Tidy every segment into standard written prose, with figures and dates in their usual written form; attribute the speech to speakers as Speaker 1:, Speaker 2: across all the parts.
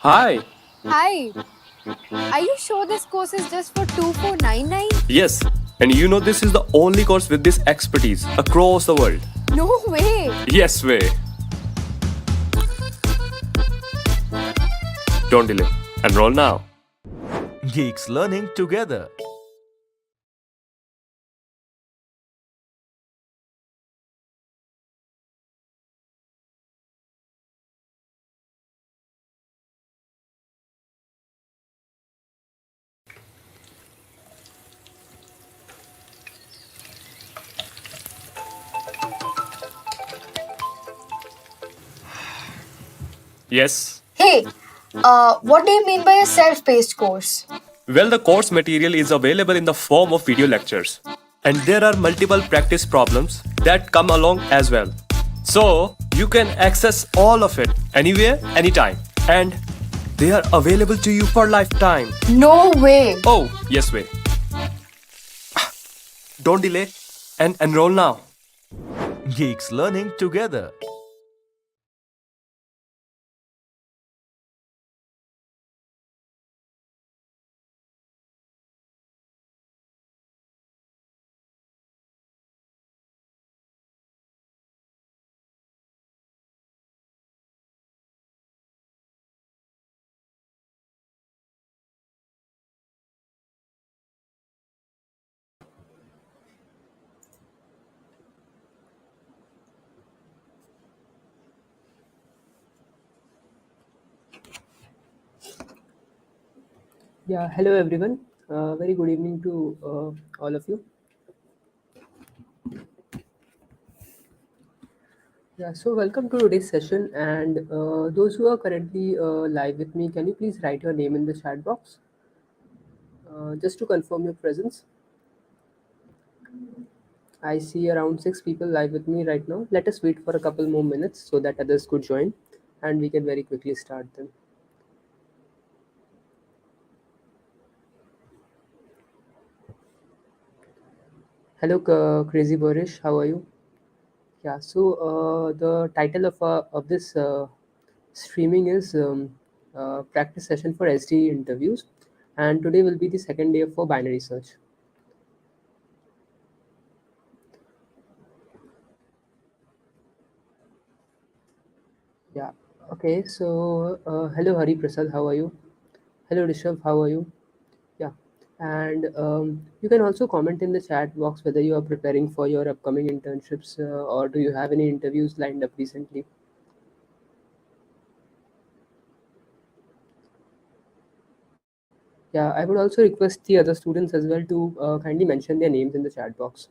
Speaker 1: Hi.
Speaker 2: Hi, are you sure this course is just for 2499?
Speaker 1: Yes, and you know this is the only course with this expertise across the world.
Speaker 2: No way!
Speaker 1: Yes way. Don't delay. Enroll now.
Speaker 3: Geeks learning together.
Speaker 1: Yes.
Speaker 4: Hey, what do you mean by a self-paced course?
Speaker 1: Well, the course material is available in the form of video lectures. And there are multiple practice problems that come along as well. So, you can access all of it anywhere, anytime. And they are available to you for lifetime.
Speaker 4: No way!
Speaker 1: Oh, yes way. Don't delay and enroll now.
Speaker 3: Geeks learning together.
Speaker 5: Yeah, hello everyone. Very good evening to all of you. Yeah, so welcome to today's session. And those who are currently live with me, can you please write your name in the chat box just to confirm your presence? I see around 6 people live with me right now. Let us wait for a couple more minutes so that others could join and we can very quickly start them. Hello, Crazy Borish. How are you? Yeah, so the title of this streaming is practice session for SDE interviews, and today will be the second day for binary search. Yeah. Okay. So hello, Hari Prasad. How are you? Hello, Rishabh. How are you? Yeah. And you can also comment in the chat box whether you are preparing for your upcoming internships or do you have any interviews lined up recently. Yeah, I would also request the other students as well to kindly mention their names in the chat box.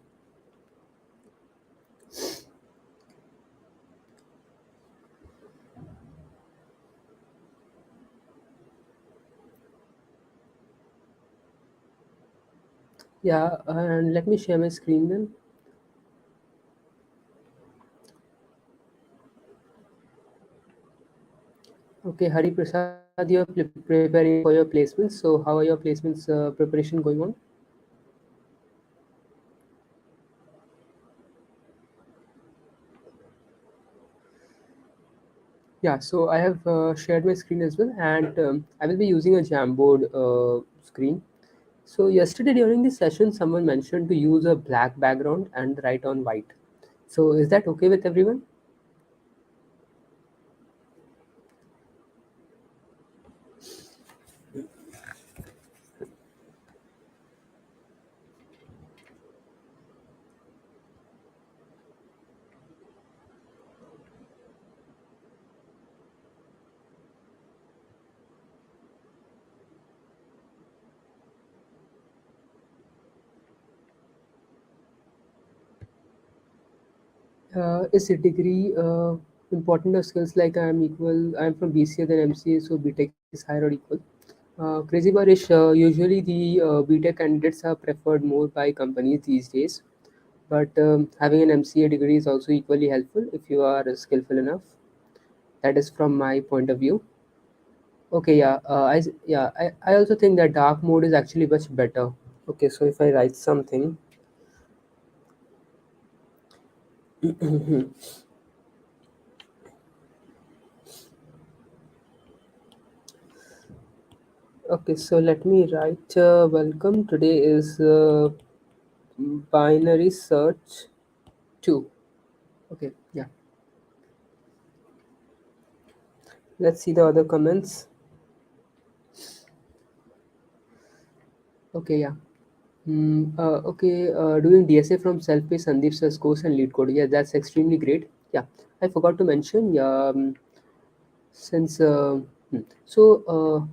Speaker 5: Yeah, and let me share my screen then. Okay, Hari Prasad, you're preparing for your placements. So, how are your placements preparation going on? Yeah, so I have shared my screen as well, and I will be using a Jamboard screen. So, yesterday during this session, someone mentioned to use a black background and write on white. So, is that okay with everyone? Is a degree important or skills like I am equal? I am from BCA then MCA, so BTech is higher or equal. Crazy Barish, usually the BTech candidates are preferred more by companies these days, but having an MCA degree is also equally helpful if you are skillful enough. That is from my point of view. Okay, yeah, I also think that dark mode is actually much better. Okay, so if I write something, Okay, so let me write welcome. Today is binary search 2. Okay, yeah. Let's see the other comments. Okay, yeah. Okay, doing DSA from self-paced Sandeep sir's course and lead code. Yeah, that's extremely great. Yeah, I forgot to mention. Yeah, since so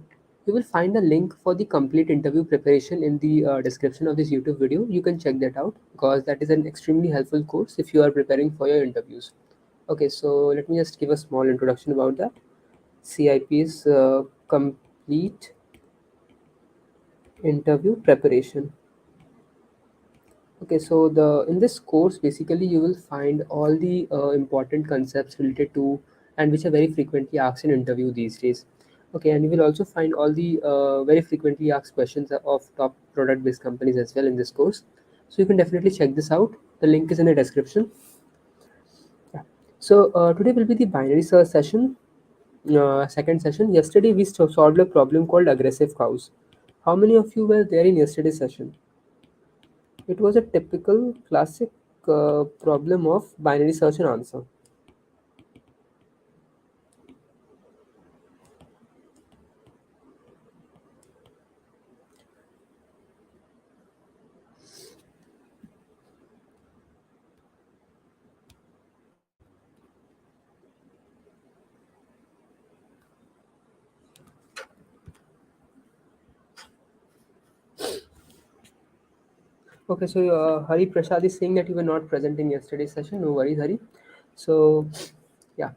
Speaker 5: you will find a link for the complete interview preparation in the description of this YouTube video. You can check that out because that is an extremely helpful course if you are preparing for your interviews. Okay, so let me just give a small introduction about that. CIP is complete interview preparation. Okay, so the in this course, basically you will find all the important concepts related to and which are very frequently asked in interview these days. Okay, and you will also find all the very frequently asked questions of top product-based companies as well in this course. So you can definitely check this out. The link is in the description. Yeah. So today will be the binary search session, second session. Yesterday we solved a problem called aggressive cows. How many of you were there in yesterday's session? It was a typical classic problem of binary search and answer. Okay, so Hari Prasad is saying that you were not present in yesterday's session. No worries, Hari. So, yeah.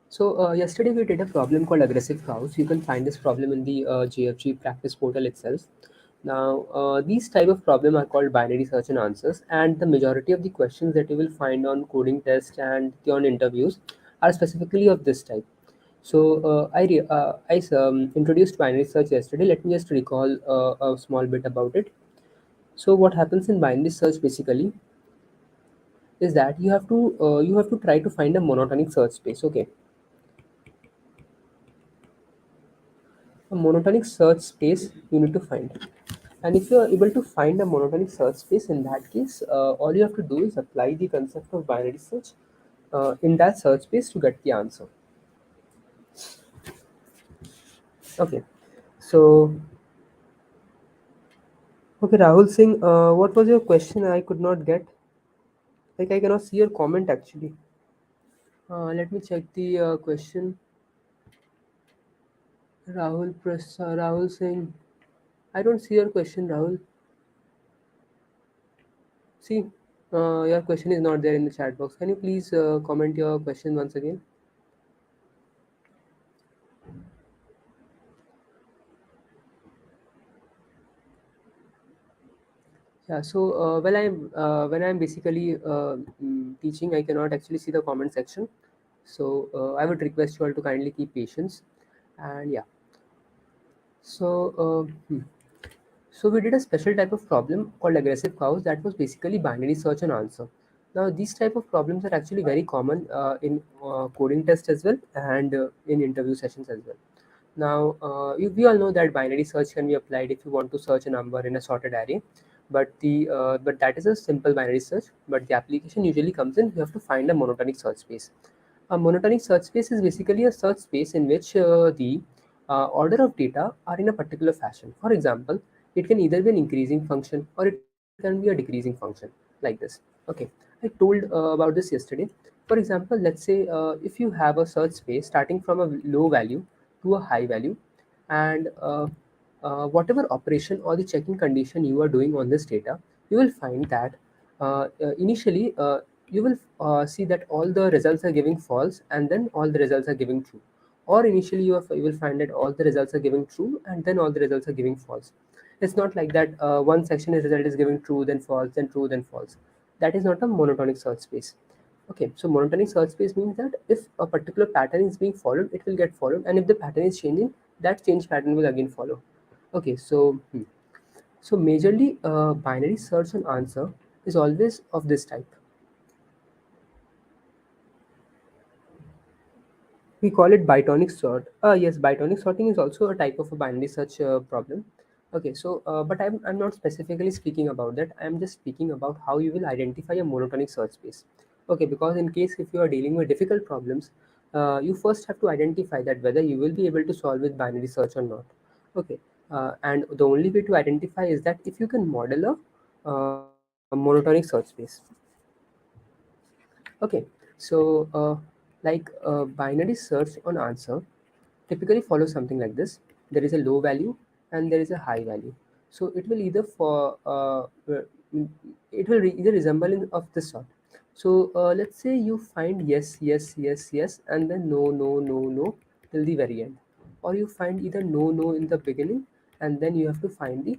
Speaker 5: So yesterday we did a problem called aggressive cows. You can find this problem in the GFG practice portal itself. Now, these type of problem are called binary search and answers, and the majority of the questions that you will find on coding test and on interviews are specifically of this type. So I introduced binary search yesterday. Let me just recall a small bit about it. So what happens in binary search basically is that you have to try to find a monotonic search space. Okay, a monotonic search space you need to find, and if you are able to find a monotonic search space, in that case all you have to do is apply the concept of binary search in that search space to get the answer. Okay, so okay, Rahul Singh, what was your question? I could not get, like, I cannot see your comment actually. Let me check the question. Rahul Singh, I don't see your question, Rahul. See, your question is not there in the chat box. Can you please comment your question once again? Yeah. So when I'm basically teaching, I cannot actually see the comment section. So I would request you all to kindly keep patience. And yeah. So so we did a special type of problem called aggressive cows that was basically binary search and answer. Now these type of problems are actually very common in coding test as well and in interview sessions as well. Now, we all know that binary search can be applied if you want to search a number in a sorted array, but that is a simple binary search. But the application usually comes in, you have to find a monotonic search space. A monotonic search space is basically a search space in which the order of data are in a particular fashion. For example, it can either be an increasing function or it can be a decreasing function, like this. Okay, I told about this yesterday. For example, let's say if you have a search space starting from a low value to a high value, and whatever operation or the checking condition you are doing on this data, you will find that initially you will see that all the results are giving false and then all the results are giving true, or initially you will find that all the results are giving true and then all the results are giving false. It's not like that one section is result is giving true then false then true then false. That is not a monotonic search space. Okay, so monotonic search space means that if a particular pattern is being followed, it will get followed, and if the pattern is changing, that change pattern will again follow. Okay, so so majorly binary search and answer is always of this type. We call it bitonic sort. Yes, bitonic sorting is also a type of a binary search problem. Okay, so but I'm not specifically speaking about that. I'm just speaking about how you will identify a monotonic search space. Okay, because in case if you are dealing with difficult problems, you first have to identify that whether you will be able to solve with binary search or not. Okay, and the only way to identify is that if you can model a monotonic search space. Okay, so binary search on answer typically follows something like this. There is a low value and there is a high value. So it will either either resemble in of this sort. So let's say you find yes, yes, yes, yes, and then no, no, no, no till the very end, or you find either no, no in the beginning, and then you have to find the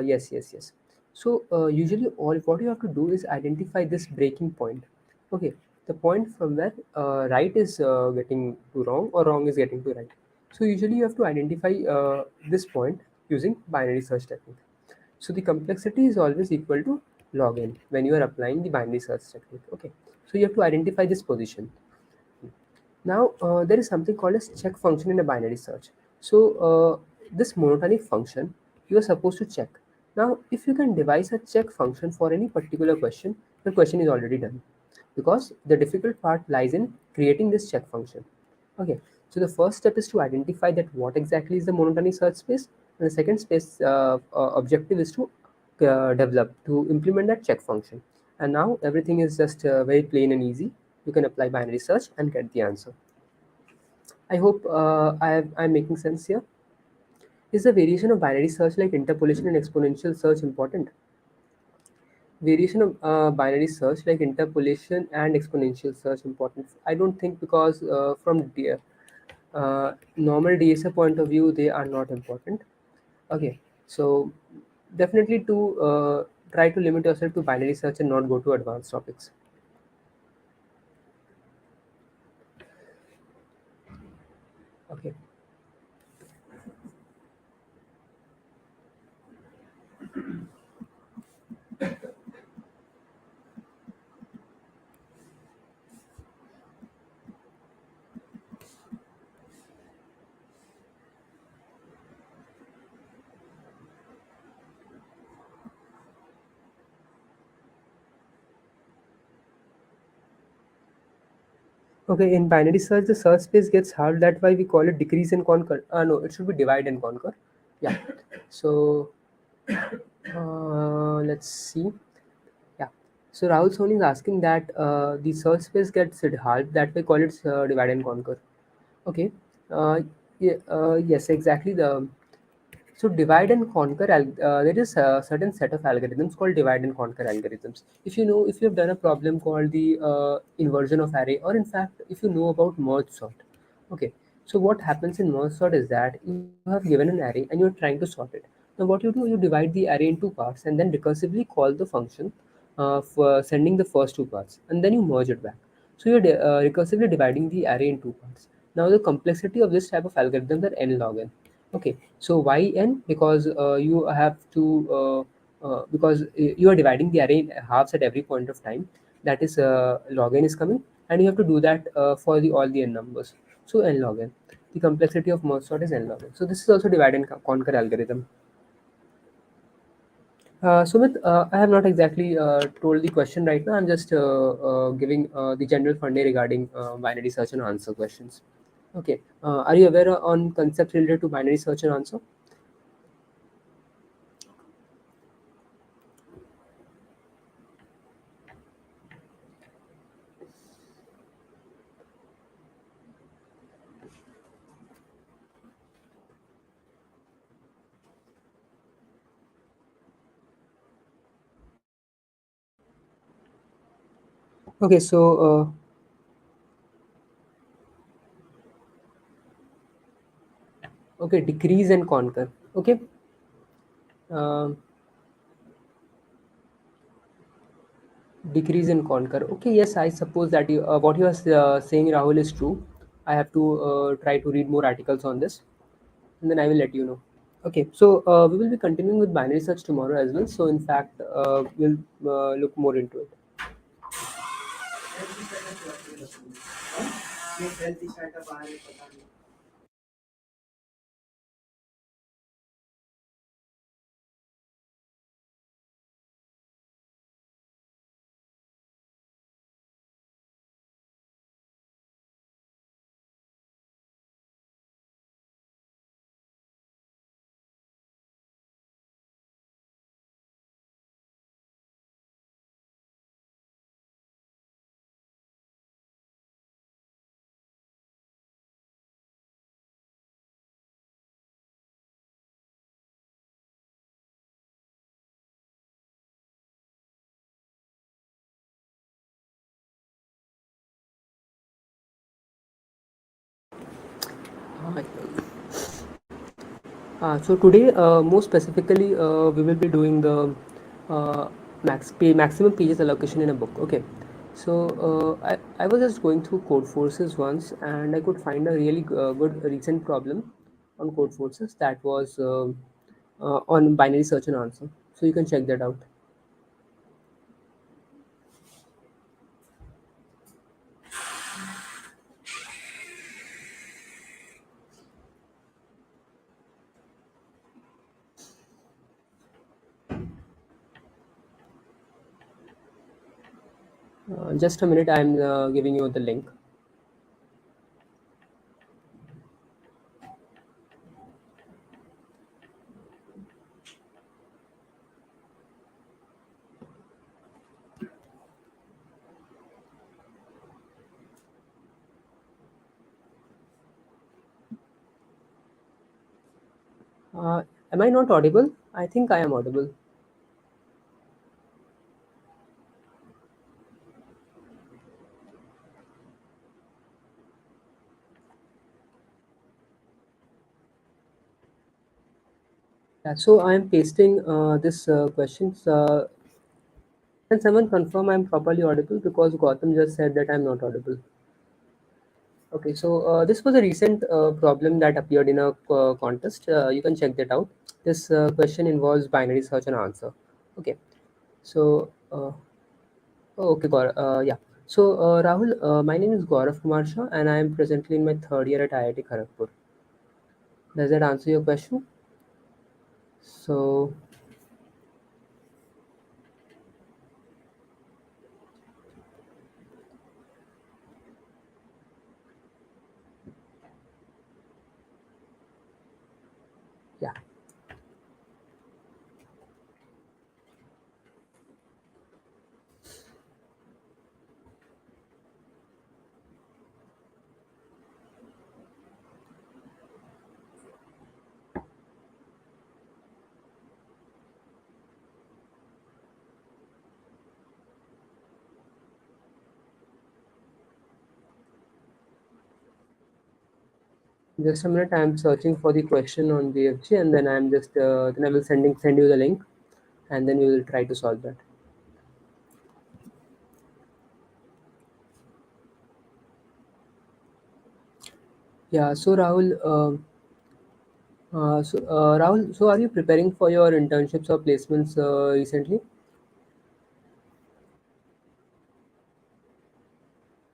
Speaker 5: yes, yes, yes. So usually all what you have to do is identify this breaking point. Okay, the point from where right is getting to wrong or wrong is getting to right. So usually you have to identify this point using binary search technique. So the complexity is always equal to log n when you are applying the binary search technique. Okay, so you have to identify this position. Now, there is something called as check function in a binary search. So, this monotonic function, you are supposed to check. Now, if you can devise a check function for any particular question, the question is already done. Because the difficult part lies in creating this check function. Okay, so the first step is to identify that what exactly is the monotonic search space, and the second space objective is to to implement that check function. And now everything is just very plain and easy. You can apply binary search and get the answer. I hope I'm making sense here. Is the variation of binary search like interpolation and exponential search important? Variation of binary search like interpolation and exponential search important? I don't think, because from normal DSA point of view, they are not important. Okay, so definitely to try to limit yourself to binary search and not go to advanced topics. Okay. Okay, in binary search, the search space gets hard. That's why we call it decrease and conquer. No, it should be divide and conquer. Yeah. So let's see. Yeah. So Rahul Soni is asking that the search space gets hard. That we call it divide and conquer. Okay. Uh, yeah, yes, exactly. So divide and conquer, there is a certain set of algorithms called divide and conquer algorithms. If you have done a problem called the inversion of array, or in fact, if you know about merge sort, okay. So what happens in merge sort is that you have given an array and you're trying to sort it. Now what you do, you divide the array into parts and then recursively call the function for sending the first two parts, and then you merge it back. So you're recursively dividing the array in two parts. Now the complexity of this type of algorithms are n log n. Okay, so why n? Because you have to you are dividing the array in halves at every point of time. That is log n is coming, and you have to do that for the all the n numbers. So n log n. The complexity of merge sort is n log n. So this is also divide and conquer algorithm. Sumit, I have not exactly told the question right now. I'm just giving the general fund regarding binary search and answer questions. Okay. Are you aware on concepts related to binary search and answer? Okay. So okay, decrease and conquer. Okay. Um Decrease and conquer. Okay. Yes, I suppose that what you are saying, Rahul, is true. I have to try to read more articles on this, and then I will let you know. Okay, so we will be continuing with binary search tomorrow as well. So in fact, we'll look more into it. So today, more specifically, we will be doing the uh, maximum pages allocation in a book. Okay. So I was just going through code forces once, and I could find a really good recent problem on code forces that was on binary search and answer. So you can check that out. Just a minute, I'm giving you the link. Am I not audible? I think I am audible. Yeah, so I am pasting this questions. Can someone confirm I'm properly audible because Gautam just said that I'm not audible? Okay, so this was a recent problem that appeared in a contest. You can check that out. This question involves binary search and answer. Okay, so yeah. So Rahul, my name is Gaurav Kumar Shah, and I am presently in my third year at IIT Kharagpur. Does that answer your question? So yeah. Just a minute. I'm searching for the question on BFG, and then I'm just then I will send you the link, and then we will try to solve that. Yeah. So Rahul, so are you preparing for your internships or placements recently?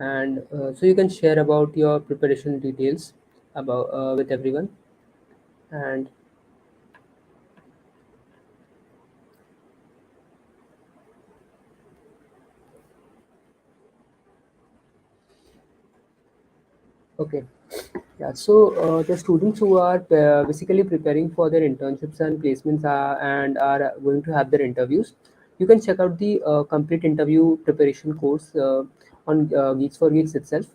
Speaker 5: And so you can share about your preparation details about with everyone. And okay. Yeah, so the students who are basically preparing for their internships and placements and are going to have their interviews, you can check out the complete interview preparation course on Geeks for Geeks itself.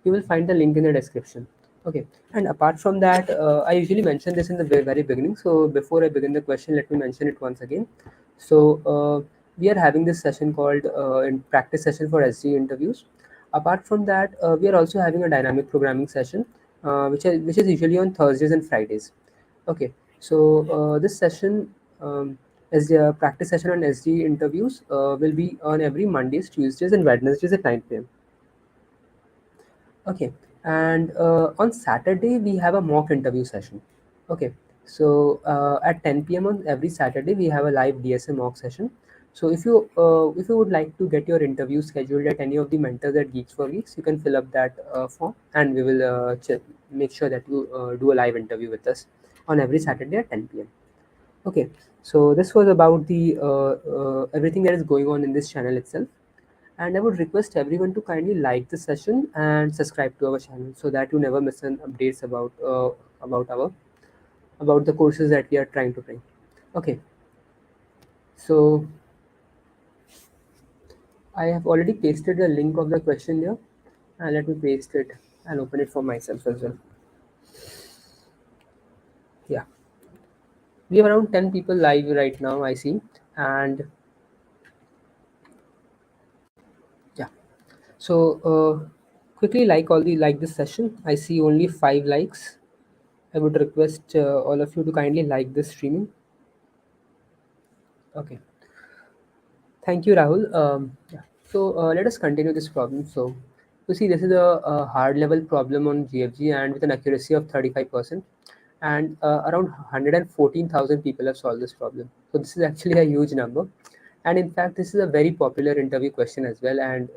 Speaker 5: You will find the link in the description. Okay, and apart from that, I usually mention this in the very beginning. So before I begin the question, let me mention it once again. So we are having this session called in practice session for SDE interviews. Apart from that, we are also having a dynamic programming session, which is usually on Thursdays and Fridays. Okay, so this session as the practice session on SD interviews will be on every Mondays, Tuesdays, and Wednesdays at 9 p.m. Okay, and on Saturday we have a mock interview session. Okay, so at 10 p.m. on every Saturday we have a live DSA mock session. So if you would like to get your interview scheduled at any of the mentors at Geeks for Geeks, you can fill up that form, and we will make sure that you do a live interview with us on every Saturday at 10 p.m. Okay, so this was about the everything that is going on in this channel itself, and I would request everyone to kindly like the session and subscribe to our channel so that you never miss an updates about our about the courses that we are trying to bring. Okay, so I have already pasted the link of the question here, and let me paste it and open it for myself as well. Yeah, we have around 10 people live right now, I see, and yeah. So quickly like this session. I see only 5 likes. I would request all of you to kindly like this streaming. Okay, thank you, Rahul. Yeah. So let us continue this problem. So you see, this is a hard level problem on GFG and with an accuracy of 35%. And around 114,000 people have solved this problem. So this is actually a huge number. And in fact, this is a very popular interview question as well. And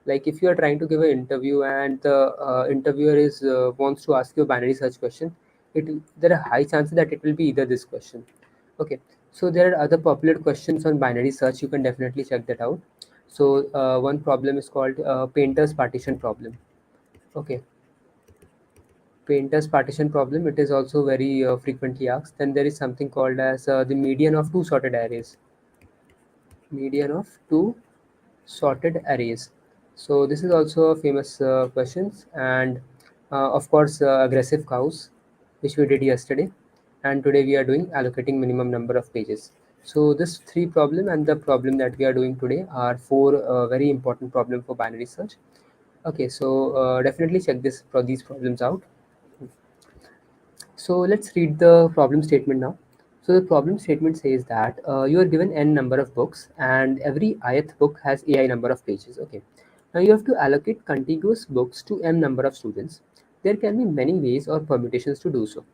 Speaker 5: like if you are trying to give an interview and the interviewer is wants to ask you a binary search question, there are high chances that it will be either this question. Okay, so there are other popular questions on binary search. You can definitely check that out. So one problem is called painter's partition problem. Okay, painter's partition problem. It is also very frequently asked. Then there is something called as the median of two sorted arrays. Median of two sorted arrays. So this is also a famous questions, and of course aggressive cows, which we did yesterday, and today we are doing allocating minimum number of pages. So this three problem and the problem that we are doing today are four very important problem for binary search. Okay, so definitely check these problems out. So let's read the problem statement now. So the problem statement says that you are given n number of books and every ith book has ai number of pages. Okay. Now you have to allocate contiguous books to m number of students. There can be many ways or permutations to do so.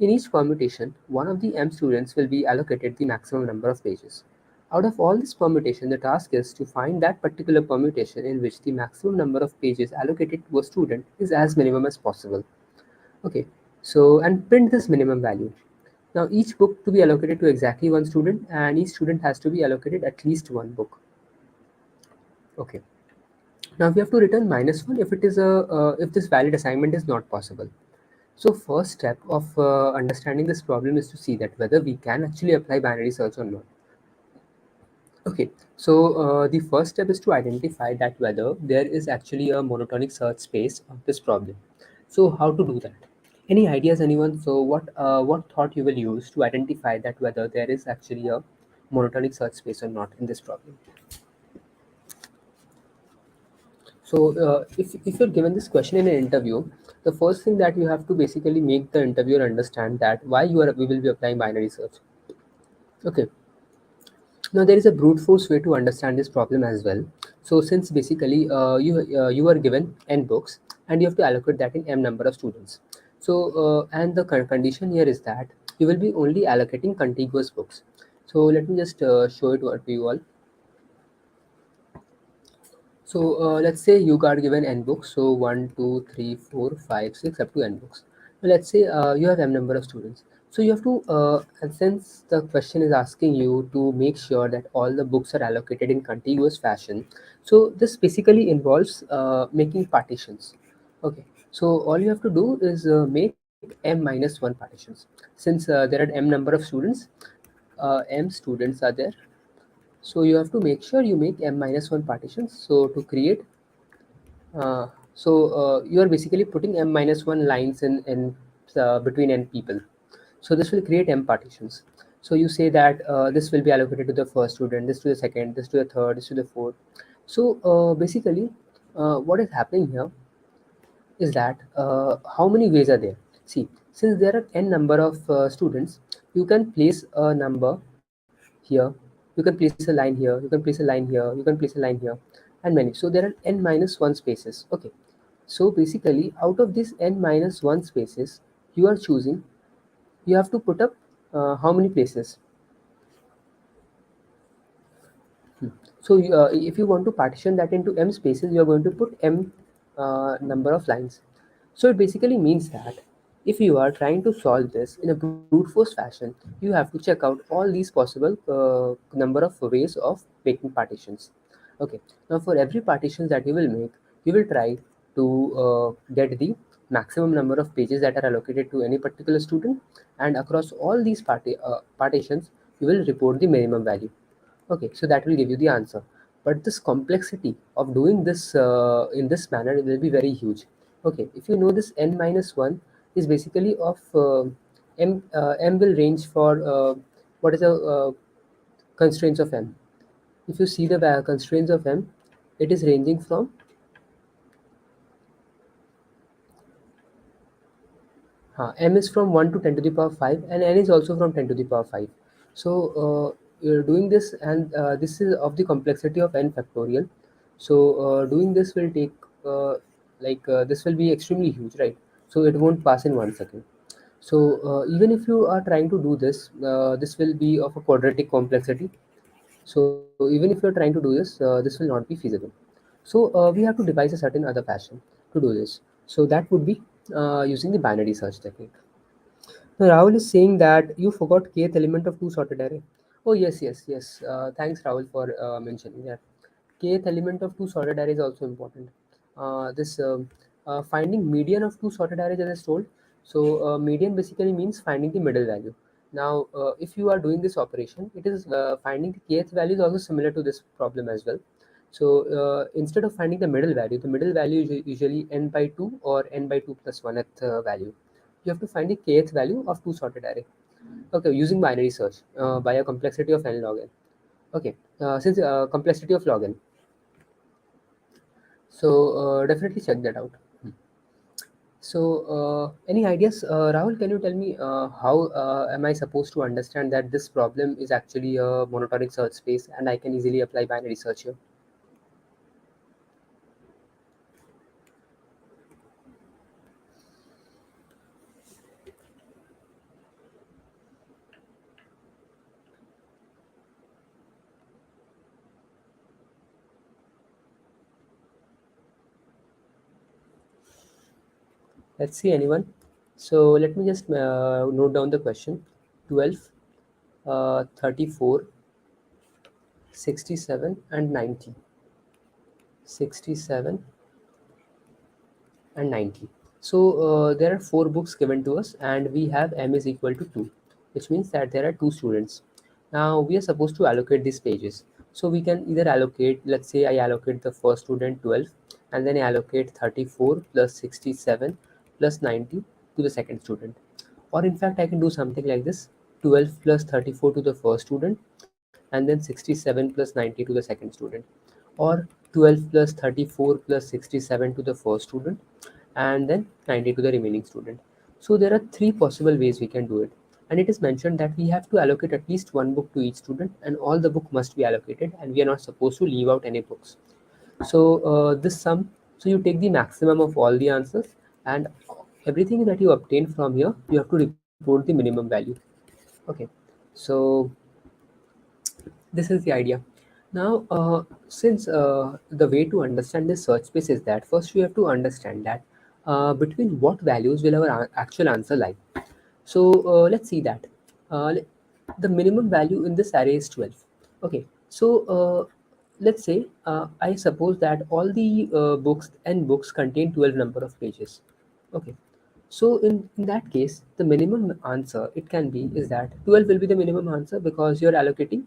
Speaker 5: In each permutation, one of the m students will be allocated the maximum number of pages. Out of all this permutation, the task is to find that particular permutation in which the maximum number of pages allocated to a student is as minimum as possible. Okay, so and print this minimum value. Now each book to be allocated to exactly one student, and each student has to be allocated at least one book. Okay. Now we have to return -1 if it is a if this valid assignment is not possible. So first step of understanding this problem is to see that whether we can actually apply binary search or not. Okay, so the first step is to identify that whether there is actually a monotonic search space of this problem. So how to do that? Any ideas, anyone? So what thought you will use to identify that whether there is actually a monotonic search space or not in this problem? So if you're given this question in an interview, the first thing that you have to basically make the interviewer understand that why we will be applying binary search. Okay. Now there is a brute force way to understand this problem as well. So since basically you are given n books and you have to allocate that in m number of students. So and the condition here is that you will be only allocating contiguous books. So let me just show it to you all. So let's say you got given n books. So 1, 2, 3, 4, 5, 6 up to n books. Now let's say you have m number of students. So you have to, and since the question is asking you to make sure that all the books are allocated in contiguous fashion, so this basically involves making partitions. Okay, so all you have to do is make m-1 partitions. Since there are m number of students, m students are there, so you have to make sure you make m-1 partitions. So to create, you are basically putting m-1 lines in between n people. So this will create m partitions. So you say that this will be allocated to the first student, this to the second, this to the third, this to the fourth. So basically, what is happening here is that how many ways are there? See, since there are n number of students, you can place a number here, you can place a line here, you can place a line here, you can place a line here, and many. So there are n-1 spaces. Okay, so basically out of these n-1 spaces you are choosing, you have to put up how many places? So if you want to partition that into m spaces, you are going to put m number of lines. So it basically means that if you are trying to solve this in a brute force fashion, you have to check out all these possible number of ways of making partitions. Okay. Now for every partitions that you will make, you will try to get the maximum number of pages that are allocated to any particular student, and across all these partitions, you will report the minimum value. Okay, so that will give you the answer. But this complexity of doing this in this manner will be very huge. Okay, if you know this n minus 1 is basically of m will range for what is the constraints of m. If you see the constraints of m, it is ranging from m is from 1 to 10 to the power 5, and n is also from 10 to the power 5. So you're doing this, and this is of the complexity of n factorial. So doing this will take this will be extremely huge, right? So it won't pass in 1 second. So even if you are trying to do this, this will be of a quadratic complexity. So even if you're trying to do this, this will not be feasible. So we have to devise a certain other fashion to do this. So that would be using the binary search technique. Now, Rahul is saying that you forgot kth element of two sorted array. Oh yes, yes, yes. Thanks, Rahul, for mentioning that. Kth element of two sorted array is also important. This finding median of two sorted arrays, as I told. So median basically means finding the middle value. Now, if you are doing this operation, it is finding the kth value is also similar to this problem as well. So instead of finding the middle value is usually n by 2 or n by 2 plus 1th value. You have to find the kth value of two sorted array. Okay, using binary search by a complexity of n log n. Okay, since complexity of log n. So definitely check that out. So any ideas, Rahul? Can you tell me how am I supposed to understand that this problem is actually a monotonic search space, and I can easily apply binary search here? Let's see, anyone. So let me just note down the question: 12, 34, 67, and 90. 67 and 90. So there are four books given to us, and we have m is equal to 2, which means that there are two students. Now we are supposed to allocate these pages. So we can either allocate, let's say I allocate the first student 12, and then I allocate 34 plus 67 plus 90 to the second student. Or in fact, I can do something like this: 12 plus 34 to the first student, and then 67 plus 90 to the second student. Or 12 plus 34 plus 67 to the first student, and then 90 to the remaining student. So there are three possible ways we can do it. And it is mentioned that we have to allocate at least one book to each student, and all the book must be allocated, and we are not supposed to leave out any books. So this sum, so you take the maximum of all the answers, and everything that you obtain from here, you have to report the minimum value. Okay, so this is the idea. Now since the way to understand this search space is that first we have to understand that between what values will our actual answer lie. So let's see that the minimum value in this array is 12. Okay, so let's say I suppose that all the books n books contain 12 number of pages. Okay, so in that case, the minimum answer it can be is that 12 will be the minimum answer, because you're allocating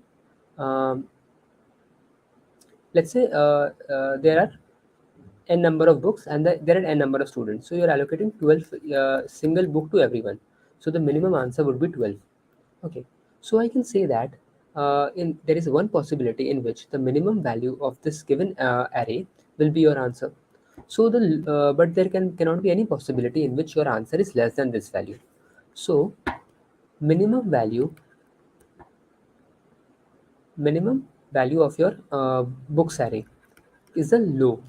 Speaker 5: um, let's say there are n number of books, and there are n number of students, so you're allocating 12 single book to everyone. So the minimum answer would be 12. Okay, so I can say that in there is one possibility in which the minimum value of this given array will be your answer. So the but there cannot be any possibility in which your answer is less than this value. So minimum value minimum value of your books array is a low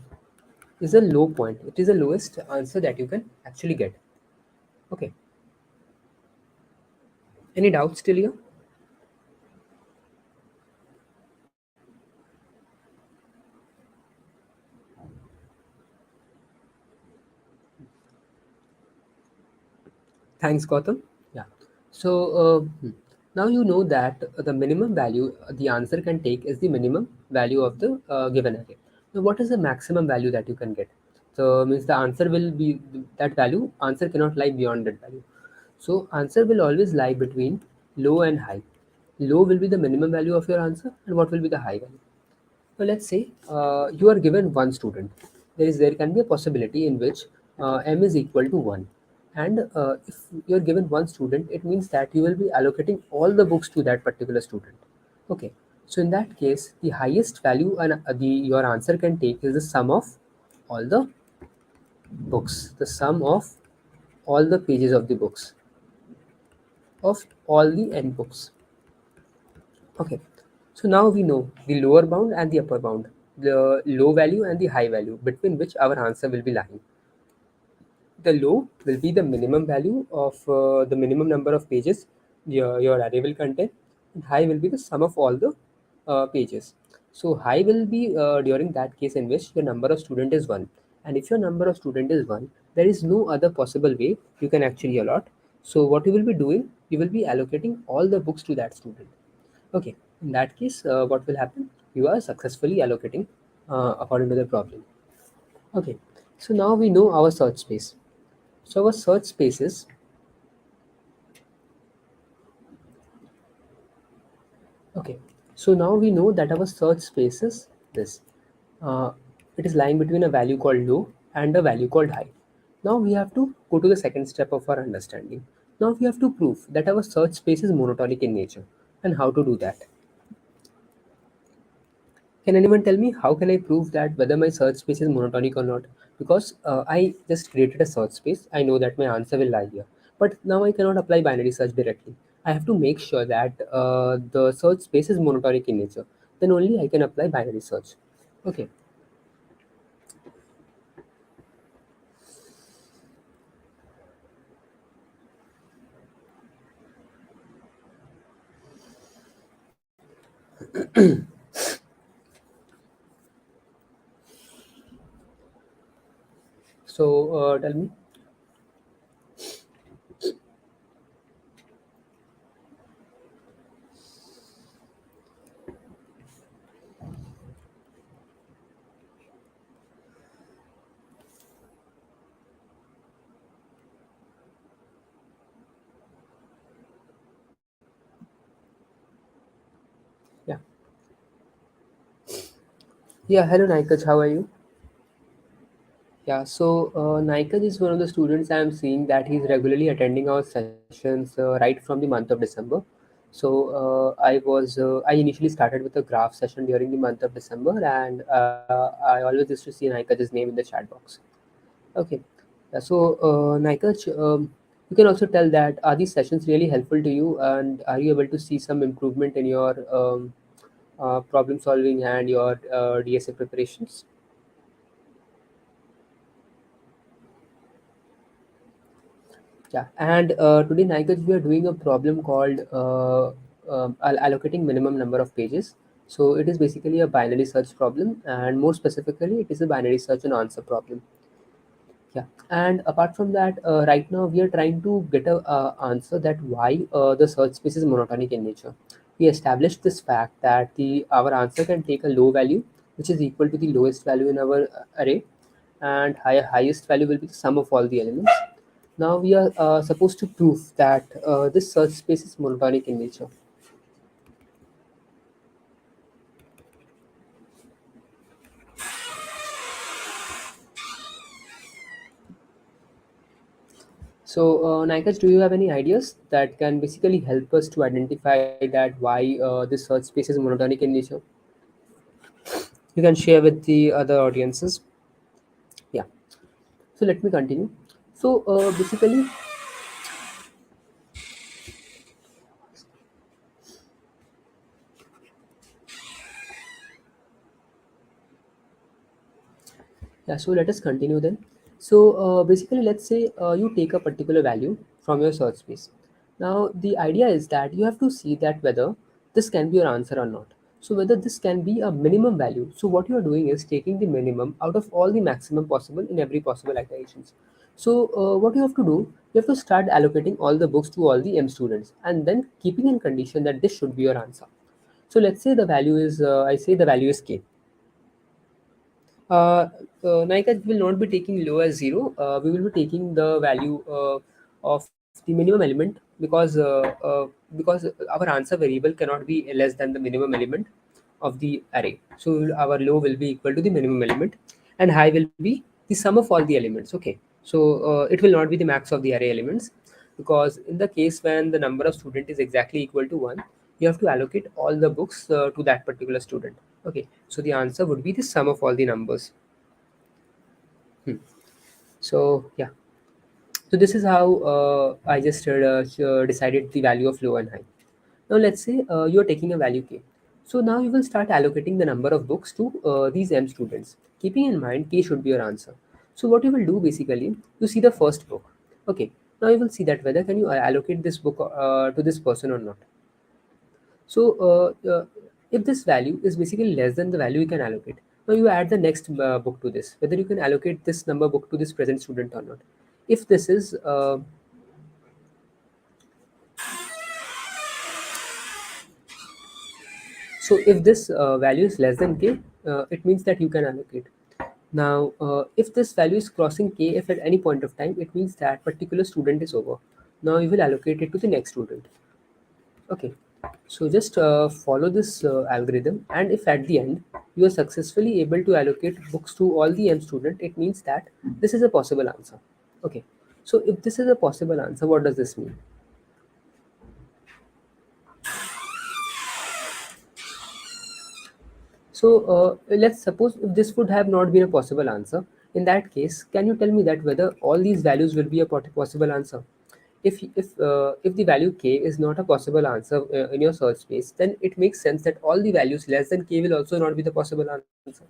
Speaker 5: point. It is the lowest answer that you can actually get. Okay, any doubts till here? Thanks, Gautam. Yeah. So now you know that the minimum value the answer can take is the minimum value of the given array. Now, what is the maximum value that you can get? So means the answer will be that value. Answer cannot lie beyond that value. So answer will always lie between low and high. Low will be the minimum value of your answer, and what will be the high value? So let's say you are given one student. There can be a possibility in which m is equal to 1, and if you are given one student, it means that you will be allocating all the books to that particular student. Okay, so in that case, the highest value and the your answer can take is the sum of all the books, the sum of all the pages of the books of all the n books. Okay, so now we know the lower bound and the upper bound, the low value and the high value between which our answer will be lying. The low will be the minimum value of the minimum number of pages your array will contain, and high will be the sum of all the pages. So high will be during that case in which your number of student is 1, and if your number of student is 1, there is no other possible way you can actually allot. So what you will be doing, you will be allocating all the books to that student. Okay, in that case, what will happen? You are successfully allocating according to the problem. Okay, so now we know our search space. So our search spaces, okay. So now we know that our search space is this. Uh, it is lying between a value called low and a value called high. Now we have to go to the second step of our understanding. Now we have to prove that our search space is monotonic in nature, and how to do that. Can anyone tell me how can I prove that whether my search space is monotonic or not? Because I just created a search space. I know that my answer will lie here. But now I cannot apply binary search directly. I have to make sure that the search space is monotonic in nature. Then only I can apply binary search. Okay. So tell me. Yeah. Yeah. Hello, Naikaj. How are you? Yeah, so Naikaj is one of the students I am seeing that he's regularly attending our sessions right from the month of December. So I initially started with a graph session during the month of December, and I always used to see Naikaj's name in the chat box. Okay, yeah, so Naikaj, you can also tell that are these sessions really helpful to you, and are you able to see some improvement in your problem solving and your DSA preparations? Yeah, and today, Naikaj, we are doing a problem called allocating minimum number of pages. So it is basically a binary search problem, and more specifically, it is a binary search and answer problem. Yeah, and apart from that, right now we are trying to get a answer that why the search space is monotonic in nature. We established this fact that the our answer can take a low value, which is equal to the lowest value in our array, and highest value will be the sum of all the elements. Now we are supposed to prove that this search space is monotonic in nature. So, Naikaj, do you have any ideas that can basically help us to identify that why this search space is monotonic in nature? You can share with the other audiences. Yeah. So let me continue. So basically, yeah. So let us continue then. So basically, let's say you take a particular value from your search space. Now the idea is that you have to see that whether this can be your answer or not. So whether this can be a minimum value. So what you are doing is taking the minimum out of all the maximum possible in every possible iterations. So what you have to do, you have to start allocating all the books to all the M students, and then keeping in condition that this should be your answer. So let's say the value is, I say the value is k. Nika will not be taking low as 0. We will be taking the value of the minimum element, because our answer variable cannot be less than the minimum element of the array. So our low will be equal to the minimum element, and high will be the sum of all the elements. Okay. So it will not be the max of the array elements, because in the case when the number of student is exactly equal to 1, you have to allocate all the books to that particular student. Okay, so the answer would be the sum of all the numbers. So yeah, so this is how I just decided the value of low and high. Now let's say you are taking a value k. So now you will start allocating the number of books to these M students, keeping in mind k should be your answer. So what you will do basically, you see the first book. Okay, now you will see that whether can you allocate this book to this person or not. So if this value is basically less than the value you can allocate, now you add the next book to this, whether you can allocate this number book to this present student or not. If this is so if this value is less than k, it means that you can allocate. Now if this value is crossing k, if at any point of time, it means that particular student is over. Now you will allocate it to the next student. Okay, so just follow this algorithm, and if at the end you are successfully able to allocate books to all the M student, it means that this is a possible answer. Okay, so if this is a possible answer, what does this mean? So let's suppose if this would have not been a possible answer. In that case, can you tell me that whether all these values will be a possible answer? If the value k is not a possible answer in your search space, then it makes sense that all the values less than k will also not be the possible answer.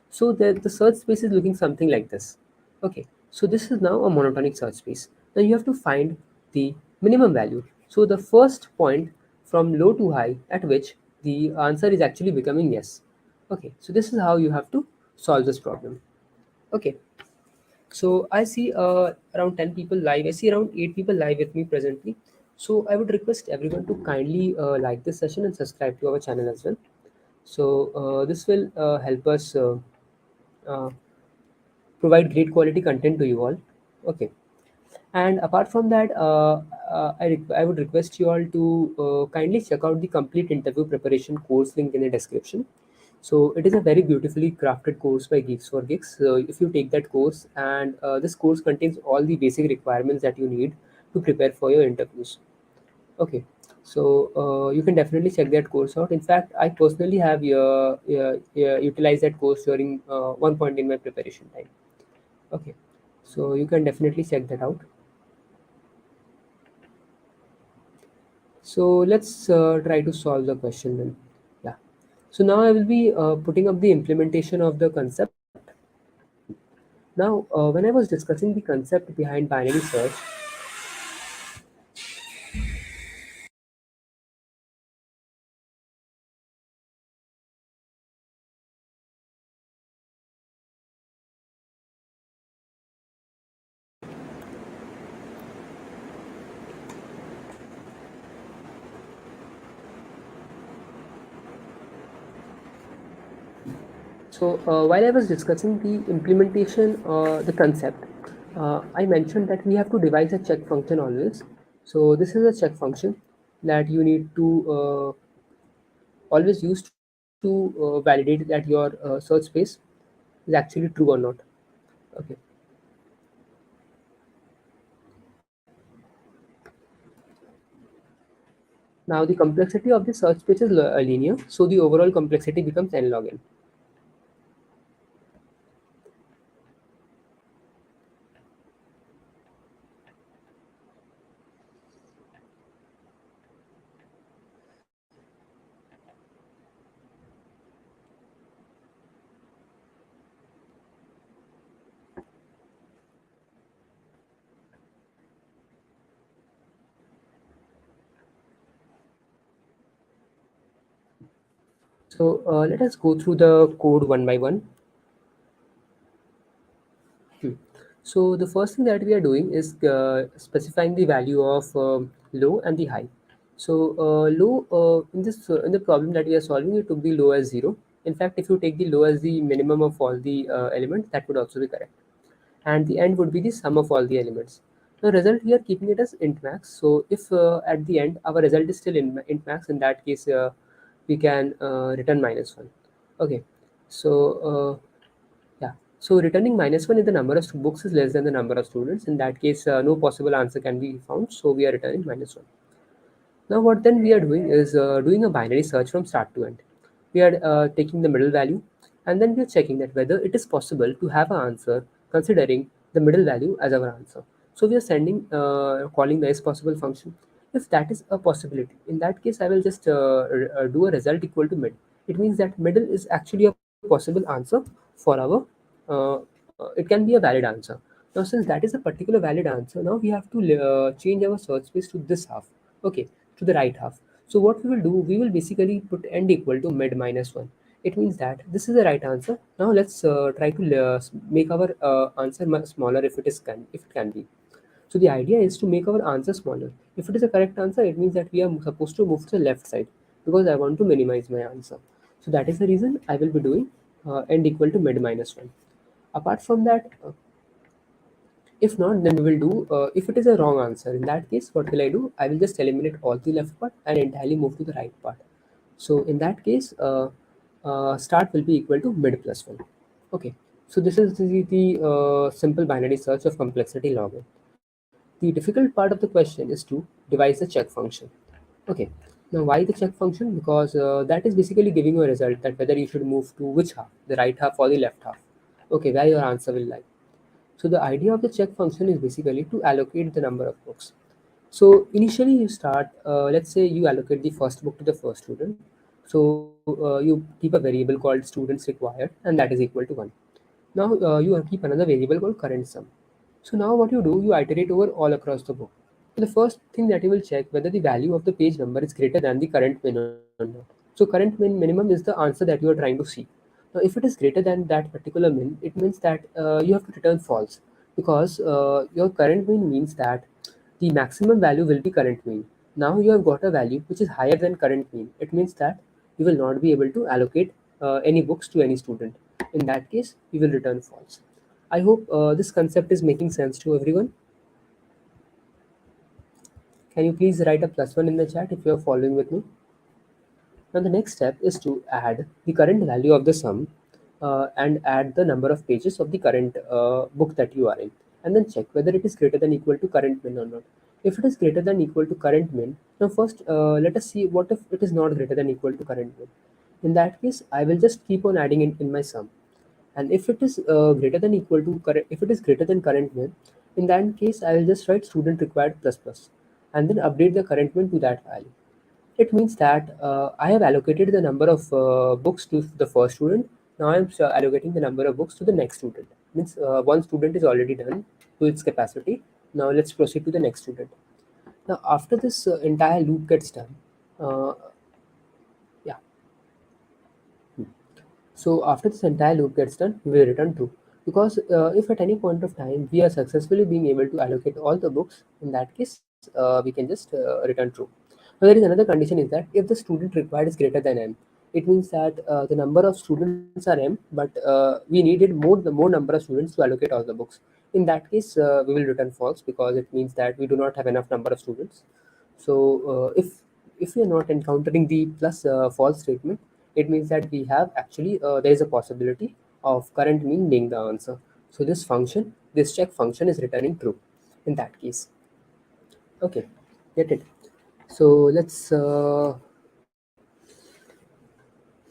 Speaker 5: So the search space is looking something like this. Okay, so this is now a monotonic search space. Now you have to find the minimum value. So the first point from low to high at which the answer is actually becoming yes. Okay, so this is how you have to solve this problem. Okay, so I see around 10 people live. I see around 8 people live with me presently. So I would request everyone to kindly like this session and subscribe to our channel as well. So this will help us uh, provide great quality content to you all. Okay. And apart from that, I would request you all to kindly check out the complete interview preparation course link in the description. So it is a very beautifully crafted course by Geeks for Geeks. So if you take that course, and this course contains all the basic requirements that you need to prepare for your interviews. Okay, so you can definitely check that course out. In fact, I personally have utilized that course during one point in my preparation time. Okay, so you can definitely check that out. So let's try to solve the question then. Yeah. So now I will be putting up the implementation of the concept. Now, when I was discussing the concept behind binary search, so while I was discussing the implementation, the concept, I mentioned that we have to devise a check function always. So this is a check function that you need to always use to validate that your search space is actually true or not. Okay. Now the complexity of the search space is linear, so the overall complexity becomes n log n. So let us go through the code one by one. Hmm. So the first thing that we are doing is specifying the value of low and the high. So low in the problem that we are solving, we took the low as 0. In fact, if you take the low as the minimum of all the elements, that would also be correct. And the end would be the sum of all the elements. Now result, we are keeping it as int max. So if at the end our result is still int max, in that case we can return -1. Okay, so yeah, so returning -1 if the number of books is less than the number of students. In that case, no possible answer can be found, so we are returning -1. Now what then we are doing is doing a binary search from start to end. We are taking the middle value, and then we are checking that whether it is possible to have an answer considering the middle value as our answer. So we are sending calling the is possible function. If that is a possibility, in that case I will just do a result equal to mid. It means that middle is actually a possible answer for our it can be a valid answer. Now since that is a particular valid answer, now we have to change our search space to this half. Okay, to the right half. So what we will do, we will basically put end equal to mid -1. It means that this is the right answer. Now let's try to make our answer much smaller if it can be. So the idea is to make our answer smaller. If it is a correct answer, it means that we are supposed to move to the left side because I want to minimize my answer. So that is the reason I will be doing end equal to mid -1. Apart from that, if not, then we will do, if it is a wrong answer, in that case, what will I do? I will just eliminate all the left part and entirely move to the right part. So in that case, start will be equal to mid +1. Okay, so this is the simple binary search of complexity log n. The difficult part of the question is to devise the check function. Okay, now why the check function? Because that is basically giving you a result that whether you should move to which half, the right half or the left half. Okay, where your answer will lie. So the idea of the check function is basically to allocate the number of books. So initially you start, let's say you allocate the first book to the first student. So you keep a variable called students required, and that is equal to 1. Now you keep another variable called current sum. So now what you do, you iterate over all across the book. The first thing that you will check whether the value of the page number is greater than the current min or not. So current minimum is the answer that you are trying to see. Now if it is greater than that particular min, it means that you have to return false because your current min means that the maximum value will be current mean. Now you have got a value which is higher than current mean. It means that you will not be able to allocate any books to any student. In that case, you will return false. I hope this concept is making sense to everyone. Can you please write a +1 in the chat if you are following with me? Now the next step is to add the current value of the sum and add the number of pages of the current book that you are in, and then check whether it is greater than equal to current min or not. If it is greater than equal to current min, now first let us see what if it is not greater than equal to current min. In that case, I will just keep on adding it in my sum, and if it is greater than equal to current, if it is greater than current min, in that case I will just write student required plus plus, and then update the current min to that value. It means that I have allocated the number of books to the first student. Now I am allocating the number of books to the next student. Means one student is already done to its capacity. Now let's proceed to the next student. Now after this entire loop gets done, uh, yeah. So after this entire loop gets done, we will return true. Because if at any point of time we are successfully being able to allocate all the books, in that case we can just return true. Now there is another condition is that if the student required is greater than m, it means that the number of students are m, but we needed more number of students to allocate all the books. In that case, we will return false because it means that we do not have enough number of students. So if we are not encountering the plus false statement, it means that we have actually there is a possibility of current mean being the answer. So this check function is returning true in that case. Okay, get it. So let's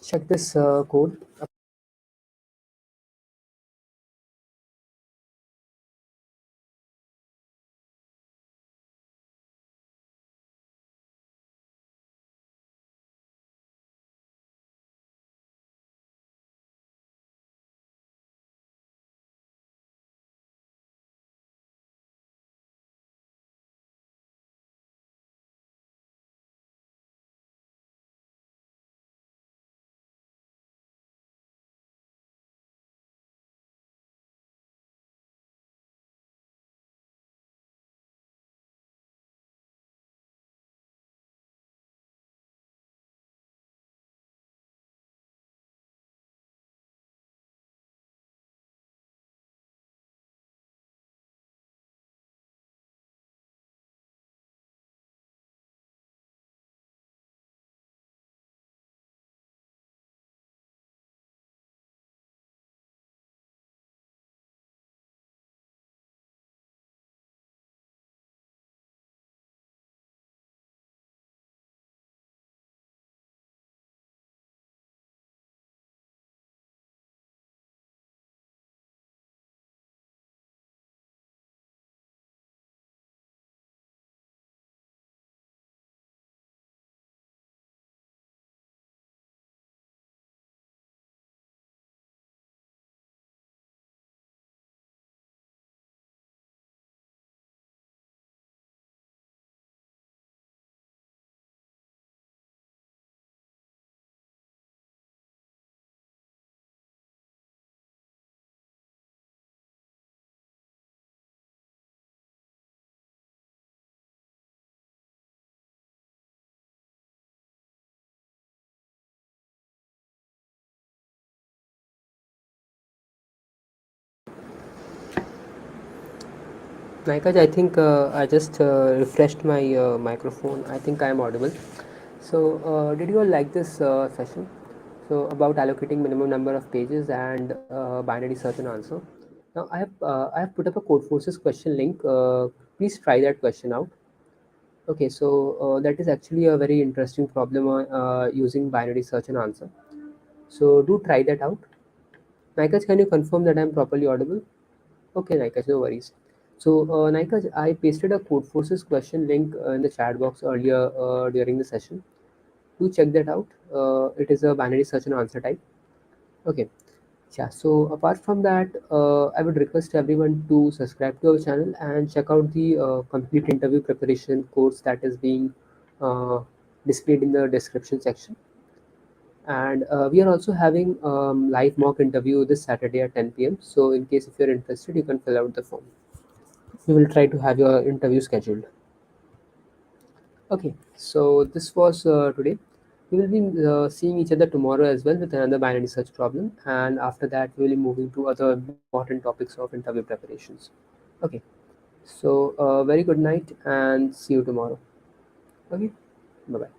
Speaker 5: check this code. Naikaj, I think I just refreshed my microphone. I think I am audible. So, did you all like this session? So, about allocating minimum number of pages and binary search and answer. Now, I have put up a Code Forces question link. Please try that question out. Okay, so that is actually a very interesting problem using binary search and answer. So, do try that out. Naikaj, can you confirm that I am properly audible? Okay, Naikaj, no worries. So, Naikaj, I pasted a Code Forces question link in the chat box earlier during the session. Do check that out. It is a binary search and answer type. Okay. Yeah. So, apart from that, I would request everyone to subscribe to our channel and check out the complete interview preparation course that is being uh, displayed in the description section. And we are also having live mock interview this Saturday at 10 p.m. So, in case if you're interested, you can fill out the form. We will try to have your interview scheduled. Okay, so this was today. We will be seeing each other tomorrow as well with another binary search problem, and after that, we will be moving to other important topics of interview preparations. Okay, so very good night and see you tomorrow. Okay, bye bye.